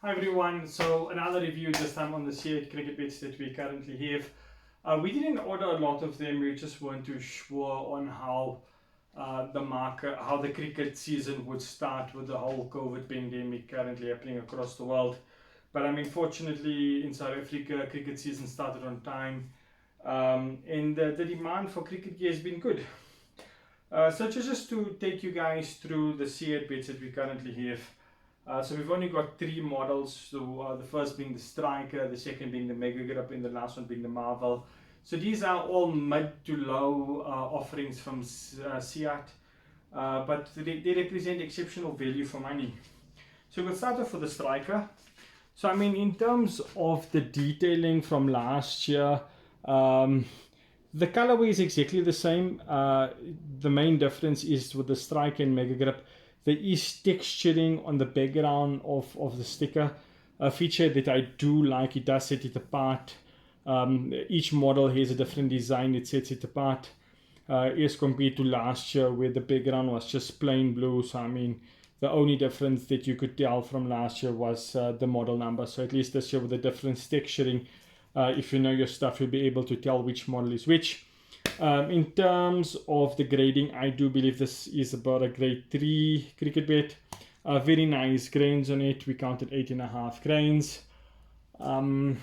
Hi everyone, so another review this time on the CEAT cricket bets that we currently have. We didn't order a lot of them, we just weren't too sure on how how the cricket season would start with the whole COVID pandemic currently happening across the world. But I mean, fortunately in South Africa, cricket season started on time, and the demand for cricket gear has been good. So just to take you guys through the CEAT bets that we currently have. So we've only got three models, so the first being the Striker, the second being the Mega Grip, and the last one being the Marvel. So these are all mid to low offerings from CEAT, but they represent exceptional value for money. So we'll start off with the Striker. So I mean, in terms of the detailing from last year, the colorway is exactly the same. The main difference is with the Striker and Mega Grip, there is texturing on the background of the sticker, a feature that I do like. It does set it apart. Each model has a different design that sets it apart as compared to last year where the background was just plain blue. So I mean, the only difference that you could tell from last year was the model number. So at least this year with the different texturing, if you know your stuff, you'll be able to tell which model is which. In terms of the grading, I do believe this is about a grade 3 cricket bet. Very nice grains on it. We counted 8.5 grains. In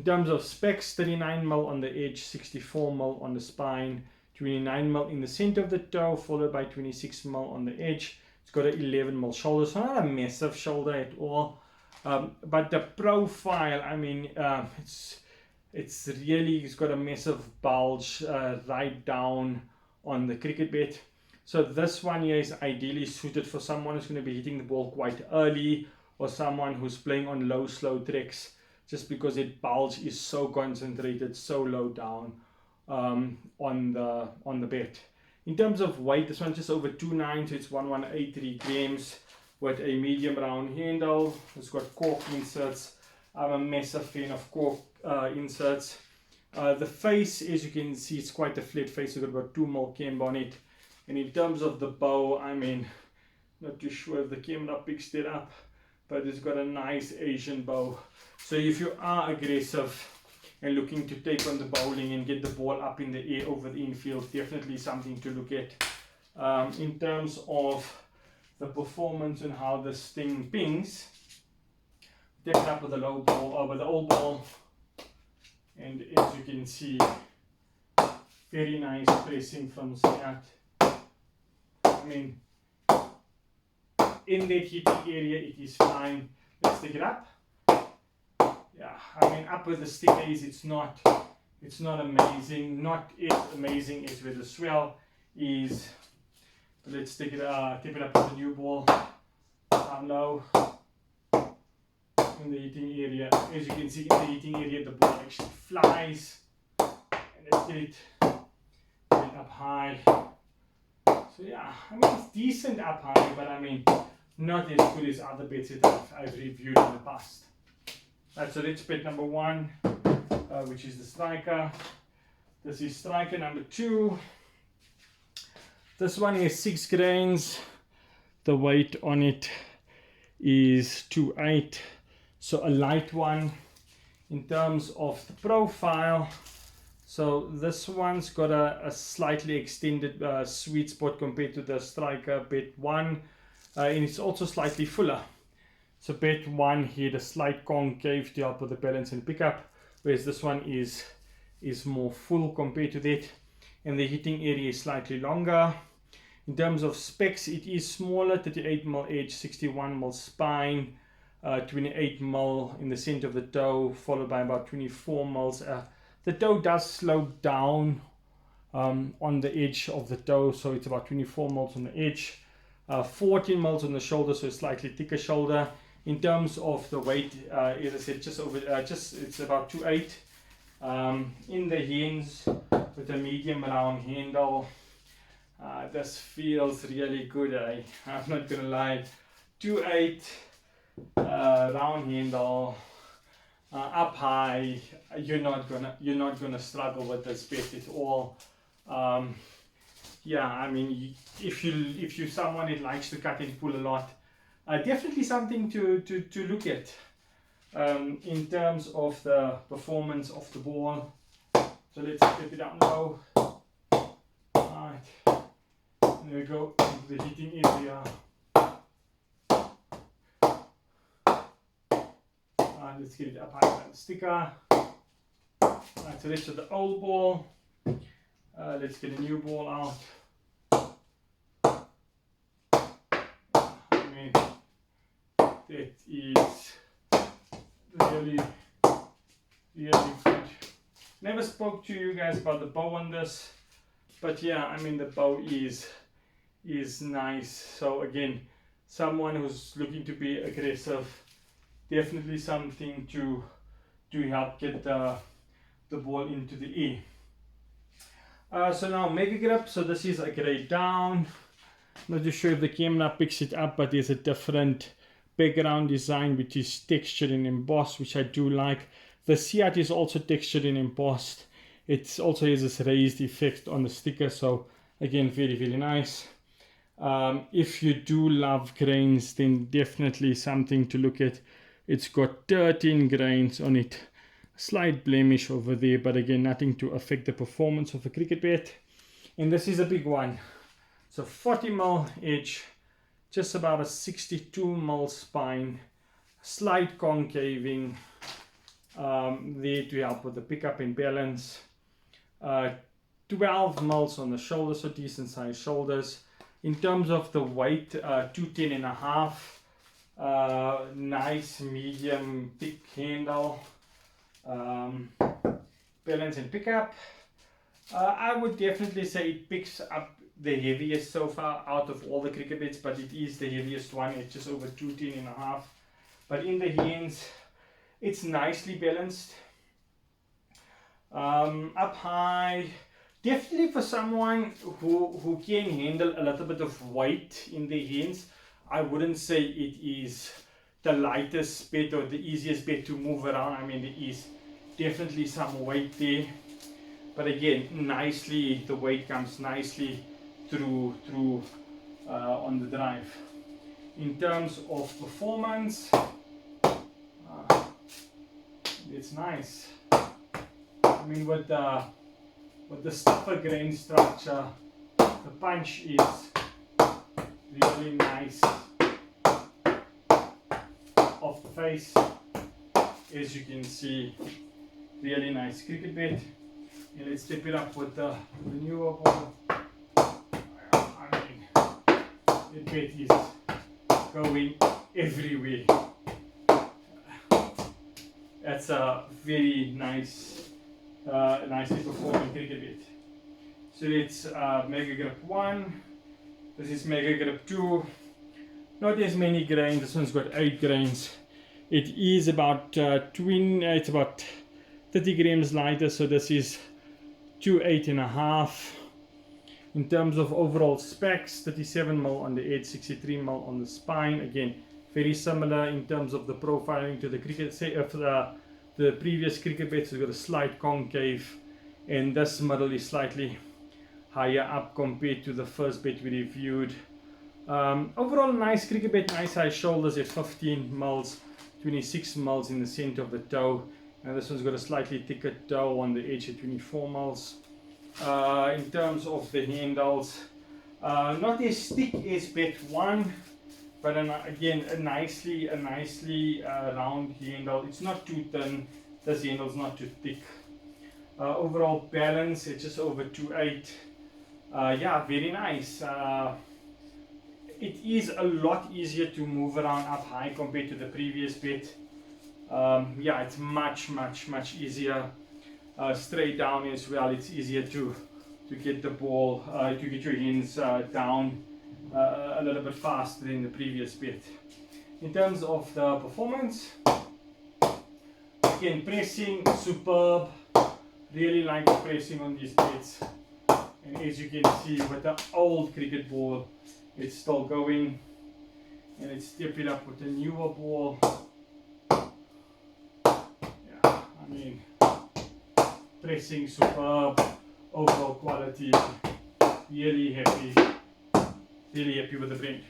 terms of specs, 39mm on the edge, 64mm on the spine, 29mm in the center of the toe, followed by 26mm on the edge. It's got an 11mm shoulder, so not a massive shoulder at all. But the profile, I mean, it's got a massive bulge right down on the cricket bat. So this one here is ideally suited for someone who's going to be hitting the ball quite early, or someone who's playing on low slow tracks, just because that bulge is so concentrated, so low down on the bat. In terms of weight, this one's just over 2.9, so it's 1183 grams with a medium round handle. It's got cork inserts. I'm a massive fan of cork inserts. The face, as you can see, it's quite a flat face. You've got about 2mm camber on it. And in terms of the bow, I mean, not too sure if the camera picks that up, but it's got a nice Asian bow. So if you are aggressive and looking to take on the bowling and get the ball up in the air over the infield, definitely something to look at. In terms of the performance and how this thing pings, take it up with the low ball, with the old ball, and as you can see, very nice pressing from CEAT. I mean, in that hitting area it is fine. Let's take it up. Yeah, I mean, up with the stickers, it's not amazing, not as amazing as where the swell is. But let's take it up, tip it up with the new ball, down low. In the hitting area, as you can see, in the hitting area, the ball actually flies. And let's get it up high. So yeah, I mean, it's decent up high, but I mean, not as good as other bets that I've reviewed in the past. Right, so that's bet number 1, which is the Striker. This is Striker number 2. This one is 6 grains. The weight on it is 2.8. So a light one. In terms of the profile, so this one's got a slightly extended sweet spot compared to the Striker bet 1, and it's also slightly fuller. So bet 1 had a slight concave to help with the balance and pickup, whereas this one is more full compared to that, and the hitting area is slightly longer. In terms of specs, it is smaller, 38mm edge, 61mm spine, 28mm in the center of the toe, followed by about 24mm. The toe does slow down on the edge of the toe, so it's about 24mm on the edge, 14mm on the shoulder, so a slightly thicker shoulder. In terms of the weight, as I said, it's about 2.8. In the hands with a medium round handle, this feels really good. I'm not gonna lie. 2.8. Round handle, up high. You're not gonna struggle with this bet at all. Yeah, I mean, if you're someone that likes to cut and pull a lot, definitely something to look at in terms of the performance of the ball. So let's flip it down low. Right, there we go, into the hitting area. Let's get it up higher than the sticker. Right, so this is the old ball. Let's get a new ball out. I mean, that is really good. Never spoke to you guys about the bow on this, but yeah, I mean the bow is nice. So again, someone who's looking to be aggressive, definitely something to help get the ball into the air. So now Mega Grip. So this is a grade down. Not too sure if the camera picks it up, but there's a different background design which is textured and embossed, which I do like. The CEAT is also textured and embossed. It also has this raised effect on the sticker, so again, very nice. If you do love grains, then definitely something to look at. It's got 13 grains on it, slight blemish over there, but again, nothing to affect the performance of a cricket bat. And this is a big one. So 40mm edge, just about a 62mm spine, slight concaving there to help with the pickup and balance. 12mm on the shoulders, so decent sized shoulders. In terms of the weight, 210.5. Nice medium thick handle. Balance and pickup. I would definitely say it picks up the heaviest so far out of all the cricket bats, but it is the heaviest one. It's just over 210.5. But in the hands, it's nicely balanced. Up high, definitely for someone who can handle a little bit of weight in their hands. I wouldn't say it is the lightest bat or the easiest bat to move around. I mean, there is definitely some weight there, but again, nicely, the weight comes nicely through on the drive. In terms of performance, it's nice. I mean, with the stuffer grain structure, the punch is really nice off the face. As you can see, really nice cricket bat. And let's step it up with the newer ball. I mean, the bat is going everywhere. That's a very nice, nicely performing cricket bat. So it's Mega Grip 1. This is Mega Grip 2. Not as many grains. This one's got 8 grains. It is about it's about 30 grams lighter. So this is 208.5. In terms of overall specs, 37mm on the edge, 63mm on the spine. Again, very similar in terms of the profiling to the cricket. Say if the previous cricket bats has got a slight concave, and this middle is slightly higher up compared to the first bat we reviewed. Overall, nice cricket bat, nice high shoulders at 15mm, 26mm in the center of the toe, and this one's got a slightly thicker toe on the edge at 24mm. In terms of the handles, not as thick as bat 1, but again a nicely round handle. It's not too thin. This handle is not too thick. Overall balance, it's just over 2.8. Yeah, very nice. It is a lot easier to move around up high compared to the previous bat. Yeah, it's much easier. Straight down as well, it's easier to get the ball, to get your hands down a little bit faster than the previous bat. In terms of the performance, again, pressing superb. Really like the pressing on these bats, and as you can see with the old cricket ball, it's still going. And let's step it up with the newer ball. Yeah, I mean, pressing superb, overall quality, really happy with the print.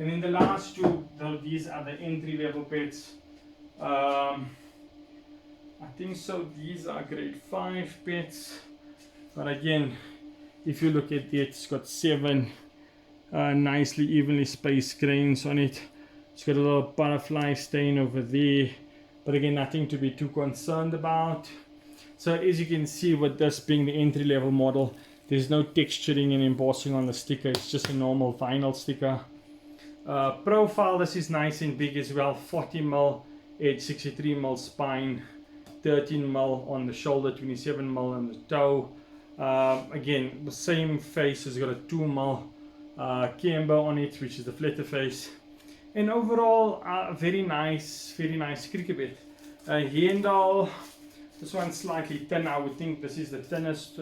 And then the last two, these are the entry level bits. I think so. These are grade 5 bits. But again, if you look at it, it's got 7 nicely evenly spaced grains on it. It's got a little butterfly stain over there, but again, nothing to be too concerned about. So as you can see, with this being the entry level model, there's no texturing and embossing on the sticker. It's just a normal vinyl sticker. Profile, this is nice and big as well. 40mm edge, 63mm spine, 13mm on the shoulder, 27mm on the toe. Again, the same face has got a 2mm camber on it, which is the flatter face. And overall, very nice cricket bit. Handle, this one's slightly thin. I would think this is the thinnest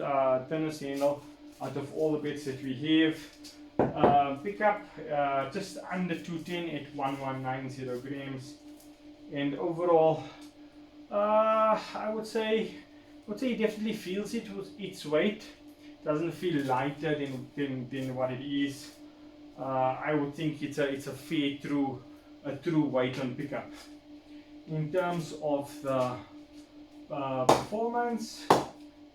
handle out of all the bits that we have. Pickup just under 210 at 1190 grams. And overall, I would say it definitely feels it with its weight. Doesn't feel lighter than what it is. I would think it's a fair true weight on pickup. In terms of the performance,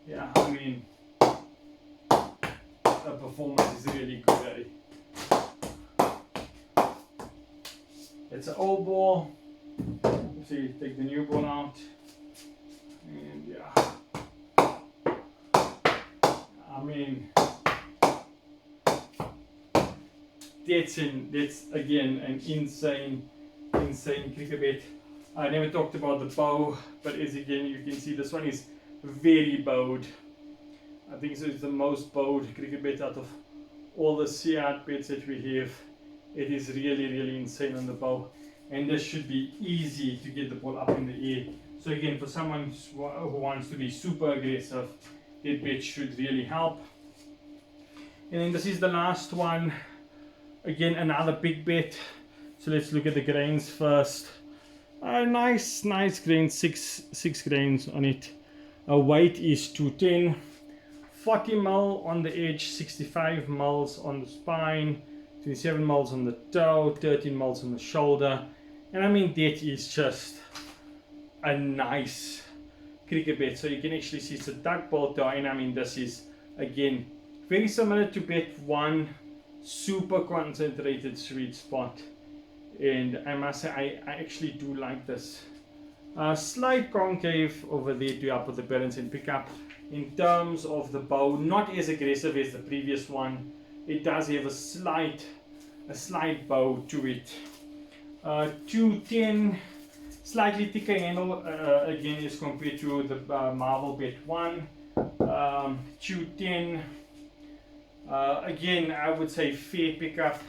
yeah, I mean the performance is really good. It's an old ball. So you take the new ball out, and yeah, I mean that's again an insane cricket bit. I never talked about the bow, but as again you can see, this one is very bowed. I think so it's the most bowed cricket bit out of all the CEAT bits that we have. It is really insane on the bow, and this should be easy to get the ball up in the air. So again, for someone who wants to be super aggressive, that bit should really help. And then this is the last one. Again, another big bit. So let's look at the grains first. Nice grain, six grains on it. Weight is 210. 40mm on the edge, 65mm on the spine, 27mm on the toe, 13mm on the shoulder. And I mean, that is just a nice cricket bit. So you can actually see it's a duck ball toe, and I mean, this is again very similar to bet 1, super concentrated sweet spot. And I must say, I actually do like this. Slight concave over there to help with the balance and pickup. In terms of the bow, not as aggressive as the previous one. It does have a slight bow to it. 210, slightly thicker handle again as compared to the Marvel Bet 1. 210, again I would say fair pickup.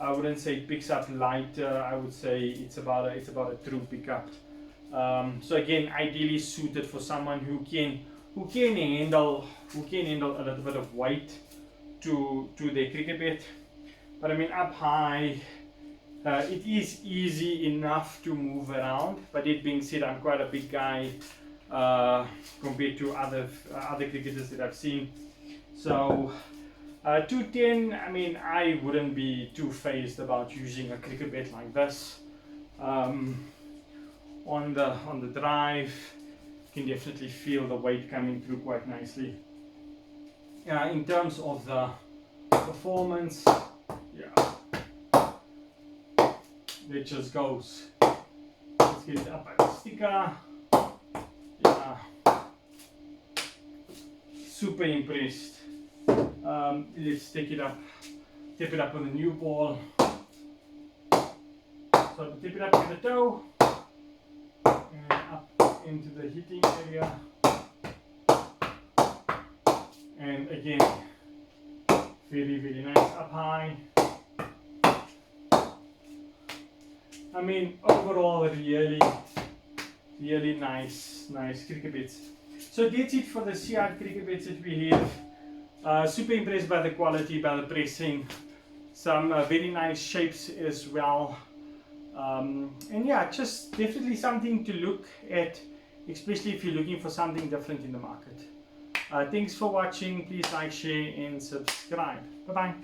I wouldn't say it picks up light. I would say it's about a true pickup. So again, ideally suited for someone who can handle a little bit of weight to their cricket bat. But I mean, up high, it is easy enough to move around. But it being said, I'm quite a big guy compared to other cricketers that I've seen. So 210, I mean, I wouldn't be too phased about using a cricket bat like this. On the drive, you can definitely feel the weight coming through quite nicely. In terms of the performance, yeah, it just goes. Let's get it up by the sticker. Yeah, super impressed. Let's take it up, tip it up with a new ball. So tip it up with the toe and up into the hitting area. And again, very nice up high. I mean, overall, really nice cricket bits. So that's it for the CEAT cricket bits that we have. Super impressed by the quality, by the pressing, some very nice shapes as well, and yeah, just definitely something to look at, especially if you're looking for something different in the market. Thanks for watching. Please like, share and subscribe. Bye bye.